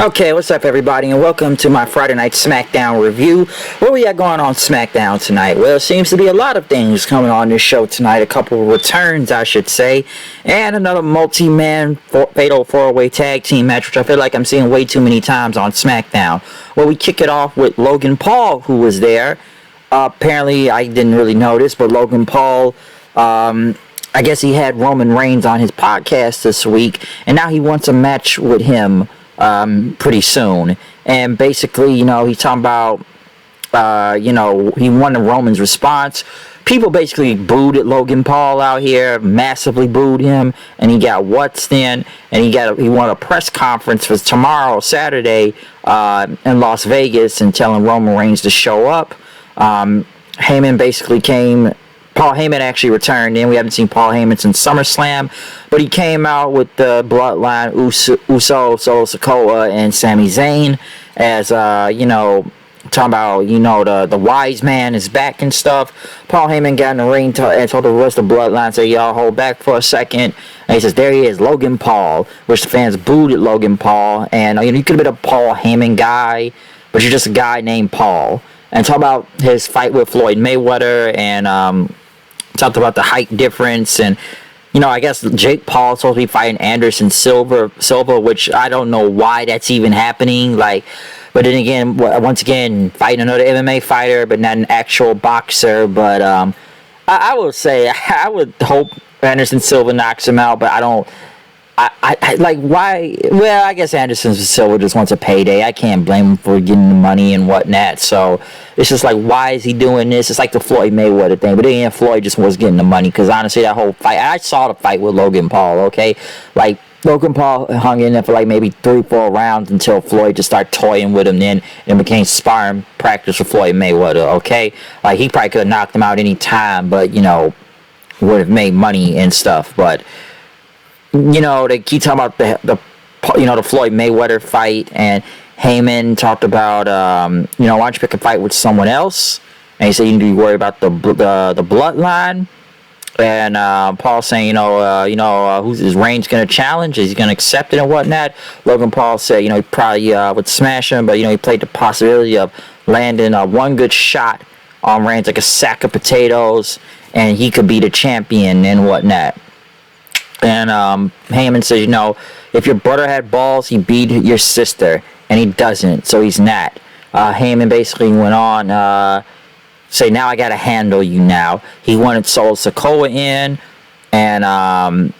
Okay, what's up everybody, and welcome to my Friday Night Smackdown review. What we got going on Smackdown tonight? Well, it seems to be a lot of things coming on this show tonight. A couple of returns, I should say, and another multi-man fatal 4-way tag team match, which I feel like I'm seeing way too many times on Smackdown. Well, we kick it off with Logan Paul, who was there. Apparently, I didn't really notice, but Logan Paul, I guess he had Roman Reigns on his podcast this week, and now he wants a match with him pretty soon. And basically, he's talking about, he wanted Roman's response. People basically booed at Logan Paul out here, massively booed him, and he got what's then, and he wanted a press conference for tomorrow, Saturday, in Las Vegas, and telling Roman Reigns to show up. Heyman basically came. Paul Heyman actually returned in. We haven't seen Paul Heyman since SummerSlam, but he came out with the Bloodline, Uso, Solo Sikoa, and Sami Zayn as, talking about, the wise man is back and stuff. Paul Heyman got in the ring and told the rest of the Bloodline, so y'all hold back for a second. And he says, there he is, Logan Paul, which the fans booed at Logan Paul. And, you could have been a Paul Heyman guy, but you're just a guy named Paul. And talk about his fight with Floyd Mayweather, and talked about the height difference, and I guess Jake Paul is supposed to be fighting Anderson Silva, which I don't know why that's even happening. But then again, once again, fighting another MMA fighter, but not an actual boxer. But I will say, I would hope Anderson Silva knocks him out, but I don't. I like why. Well, I guess Anderson Silva just wants a payday. I can't blame him for getting the money and whatnot. So it's just like, why is he doing this? It's like the Floyd Mayweather thing, but then Floyd just was getting the money, because honestly, that whole fight. I saw the fight with Logan Paul. Okay, Logan Paul hung in there for maybe 3-4 rounds until Floyd just started toying with him. Then it became sparring practice for Floyd Mayweather. Okay, he probably could have knocked him out any time, but would have made money and stuff, but. They keep talking about the Floyd Mayweather fight, and Heyman talked about, why don't you pick a fight with someone else? And he said you need to be worried about the bloodline. And Paul saying, who's his Reigns going to challenge? Is he going to accept it and whatnot? Logan Paul said, he probably would smash him, but he played the possibility of landing one good shot on Reigns, like a sack of potatoes, and he could be the champion and whatnot. And Heyman says, if your brother had balls, he beat your sister, and he doesn't, so he's not. Heyman basically went on, say, now I gotta handle you now. He wanted Solo Sikoa in, and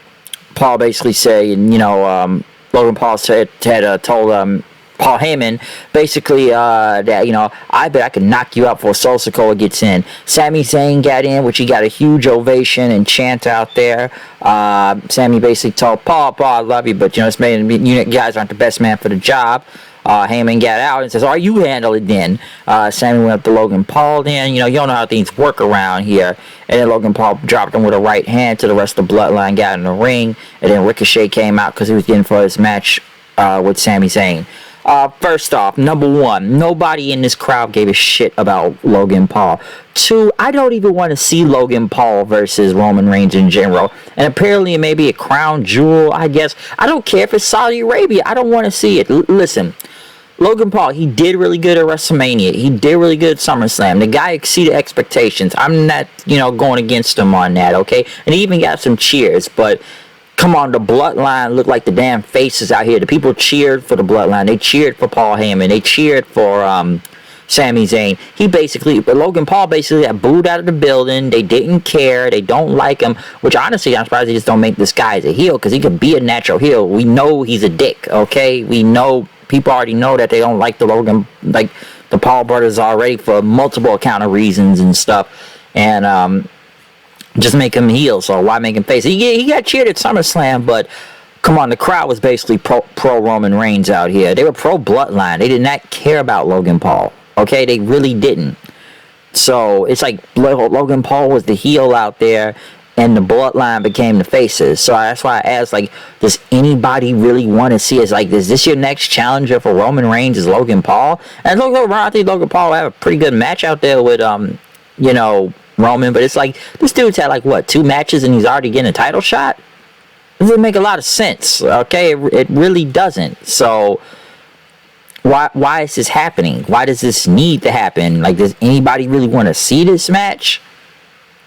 Paul basically said, Logan Paul had told Paul Heyman basically that I bet I could knock you out before Solo Sikoa gets in. Sami Zayn got in, which he got a huge ovation and chant out there. Sami basically told Paul, I love you, but you guys aren't the best man for the job. Heyman got out and says, "Are you handle it then?" Sami went up to Logan Paul. Then you don't know how things work around here. And then Logan Paul dropped him with a right hand to the rest of the Bloodline. Got in the ring, and then Ricochet came out because he was getting for his match with Sami Zayn. First off, number one, nobody in this crowd gave a shit about Logan Paul. Two, I don't even want to see Logan Paul versus Roman Reigns in general. And apparently it may be a crown jewel, I guess. I don't care if it's Saudi Arabia. I don't want to see it. Listen, Logan Paul, he did really good at WrestleMania. He did really good at SummerSlam. The guy exceeded expectations. I'm not, going against him on that, okay? And he even got some cheers, but... Come on, the Bloodline looked like the damn faces out here. The people cheered for the Bloodline. They cheered for Paul Heyman. They cheered for Sami Zayn. Logan Paul basically got booed out of the building. They didn't care. They don't like him. Which honestly, I'm surprised they just don't make this guy as a heel, because he could be a natural heel. We know he's a dick. Okay, people already know that they don't like the Paul brothers already for multiple account of reasons and stuff. And just make him heel, so why make him face? He got cheered at SummerSlam, but come on, the crowd was basically pro Roman Reigns out here. They were pro Bloodline. They did not care about Logan Paul. Okay, they really didn't. So it's like Logan Paul was the heel out there, and the Bloodline became the faces. So that's why I asked, does anybody really want to see it? Is this your next challenger for Roman Reigns? Is Logan Paul? And I think Logan Paul will have a pretty good match out there with Roman, but it's this dude's had 2 matches and he's already getting a title shot. It doesn't make a lot of sense, okay? It really doesn't. So why is this happening? Why does this need to happen? Like, does anybody really want to see this match?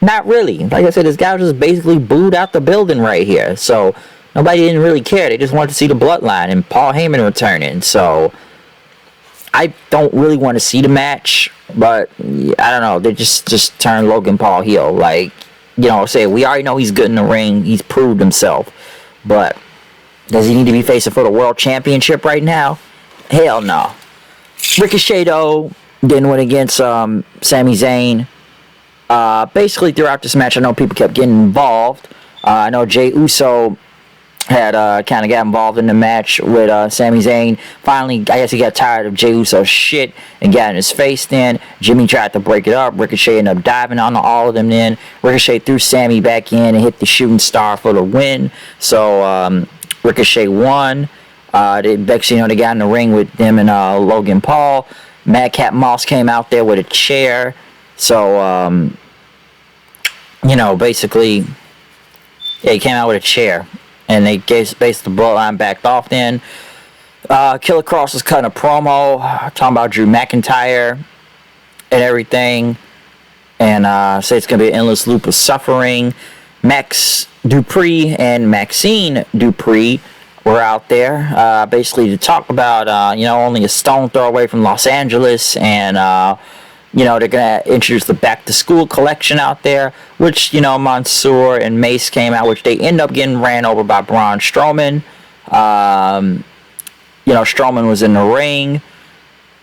Not really. Like I said, this guy was just basically booed out the building right here. So nobody didn't really care. They just wanted to see the bloodline and Paul Heyman returning. So I don't really want to see the match, but I don't know. They just turned Logan Paul heel. Like, you know, say we already know he's good in the ring. He's proved himself. But does he need to be facing for the world championship right now? Hell no. Ricochet, though, didn't win against Sami Zayn. Basically, throughout this match, I know people kept getting involved. I know Jey Uso had kind of got involved in the match with Sami Zayn. Finally, I guess he got tired of Jey Uso's shit and got in his face then. Jimmy tried to break it up. Ricochet ended up diving on all of them then. Ricochet threw Sami back in and hit the shooting star for the win. So, Ricochet won. They got in the ring with them and Logan Paul. Madcap Moss came out there with a chair. So, basically, he came out with a chair. And they basically the bloodline backed off then. Killer Kross was cutting a promo talking about Drew McIntyre and everything. And say it's going to be an endless loop of suffering. Max Dupree and Maxine Dupree were out there basically to talk about, only a stone throw away from Los Angeles. And, they're going to introduce the Back to School collection out there, which, Mansoor and Mace came out, which they end up getting ran over by Braun Strowman. Strowman was in the ring.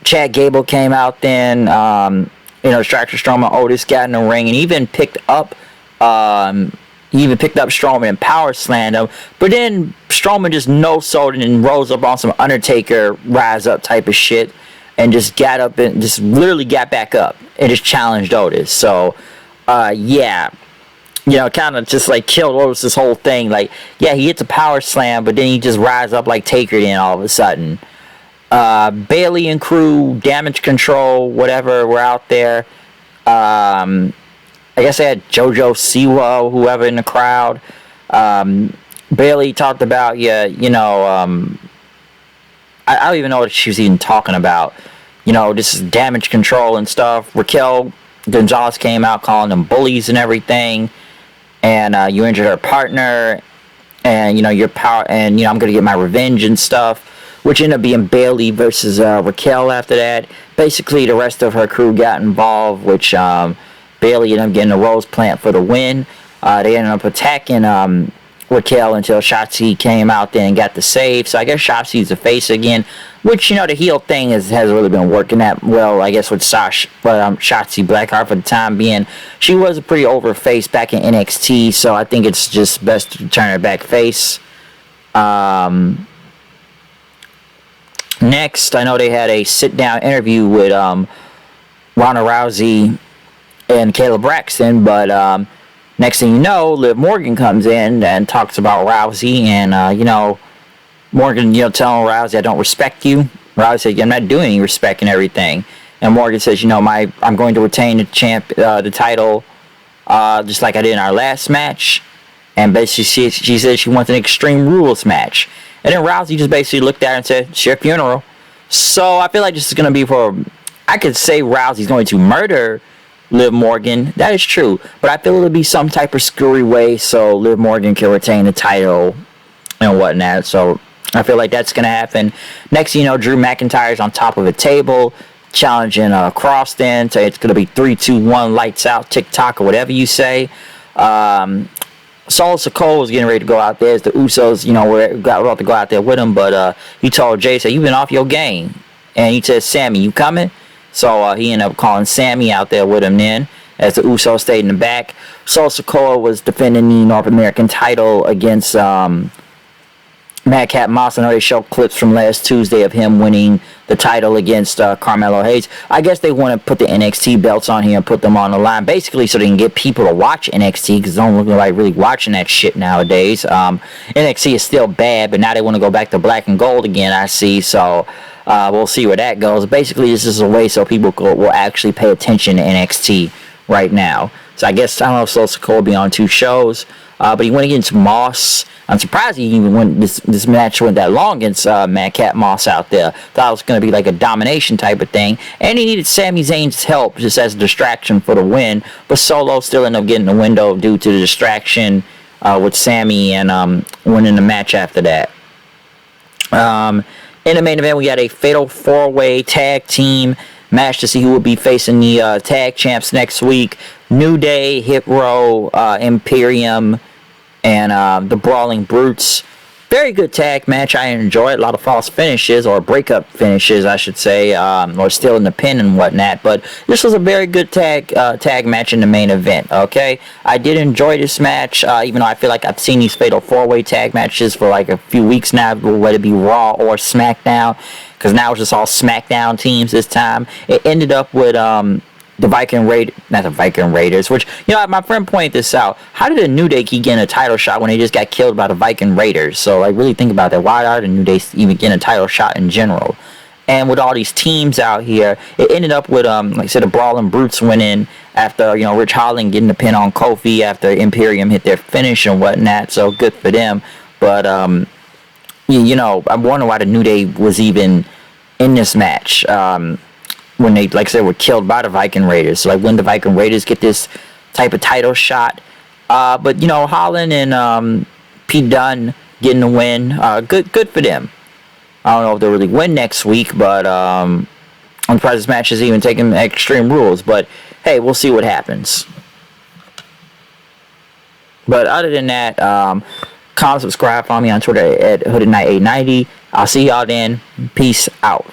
Chad Gable came out then. Distracted Strowman. Otis got in the ring and even picked up Strowman and power slammed him. But then Strowman just no-sold and rose up on some Undertaker rise up type of shit. And just got up and just literally got back up and just challenged Otis. So, kind of just like killed Otis this whole thing. Like, yeah, he hits a power slam, but then he just rise up like Taker then all of a sudden. Bailey and crew, Damage Control, whatever, were out there. I guess they had JoJo Siwa, whoever in the crowd. Bailey talked about, I don't even know what she was even talking about. This is Damage Control and stuff. Raquel Gonzalez came out calling them bullies and everything. And you injured her partner. And, your power. And, I'm going to get my revenge and stuff. Which ended up being Bailey versus Raquel after that. Basically, the rest of her crew got involved. Which Bailey ended up getting the Rose Plant for the win. They ended up attacking Raquel until Shotzi came out there and got the save. So I guess Shotzi's the face again, which, the heel thing has really been working that well, I guess, with Shotzi Blackheart for the time being. She was a pretty over face back in NXT, so I think it's just best to turn her back face. Next, I know they had a sit-down interview with Ronda Rousey and Kayla Braxton, but next thing you know, Liv Morgan comes in and talks about Rousey, and, Morgan, telling Rousey, I don't respect you. Rousey said, I'm not doing any respect and everything. And Morgan says, I'm going to retain the title, just like I did in our last match. And basically, she said she wants an Extreme Rules match. And then Rousey just basically looked at her and said, it's your funeral. So I feel like this is going to be I could say Rousey's going to murder Liv Morgan. That is true. But I feel it'll be some type of screwy way so Liv Morgan can retain the title and whatnot. So I feel like that's going to happen. Next thing you know, Drew McIntyre's on top of a table challenging Kross then. So it's going to be 3, 2, 1, lights out, TikTok, or whatever you say. Solo Sikoa was getting ready to go out there as the Usos, were about to go out there with him. But he told Jay, said, you've been off your game. And he said, Sammy, you coming? So he ended up calling Sammy out there with him then, as the Usos stayed in the back. Solo Sikoa was defending the North American title against Madcap Moss. I know they show clips from last Tuesday of him winning the title against Carmelo Hayes. I guess they want to put the NXT belts on here and put them on the line, basically so they can get people to watch NXT, because they don't look like really watching that shit nowadays. NXT is still bad, but now they want to go back to black and gold again, I see. So we'll see where that goes. Basically, this is a way so people will actually pay attention to NXT right now. So I guess, I don't know if Solo Sikoa will be on 2 shows. But he went against Moss. I'm surprised he even went this match went that long against Madcap Moss out there. Thought it was going to be like a domination type of thing. And he needed Sami Zayn's help just as a distraction for the win. But Solo still ended up getting the window due to the distraction with Sami and winning the match after that. In the main event, we got a fatal 4-way tag team match to see who will be facing the tag champs next week. New Day, Hit Row, Imperium, and the Brawling Brutes. Very good tag match. I enjoy it. A lot of false finishes, or breakup finishes, I should say, or still in the pin and whatnot. But this was a very good tag match in the main event. Okay, I did enjoy this match, even though I feel like I've seen these fatal 4-way tag matches for like a few weeks now, whether it be Raw or SmackDown, because now it's just all SmackDown teams this time. It ended up with the Viking Raiders, not the Viking Raiders, which, you know, my friend pointed this out. How did the New Day keep getting a title shot when they just got killed by the Viking Raiders? So, like, really think about that. Why are the New Day even getting a title shot in general? And with all these teams out here, it ended up with, like I said, the Brawling Brutes winning after, you know, Rich Holland getting the pin on Kofi after Imperium hit their finish and whatnot. So, good for them. But, you know, I'm wondering why the New Day was even in this match. When they, like I said, were killed by the Viking Raiders. So, like, when the Viking Raiders get this type of title shot. But, you know, Holland and Pete Dunne getting the win. Good for them. I don't know if they'll really win next week, but I'm surprised this match is even taking Extreme Rules. But, hey, we'll see what happens. But other than that, comment, subscribe, follow me on Twitter at HoodedKnight890. I'll see y'all then. Peace out.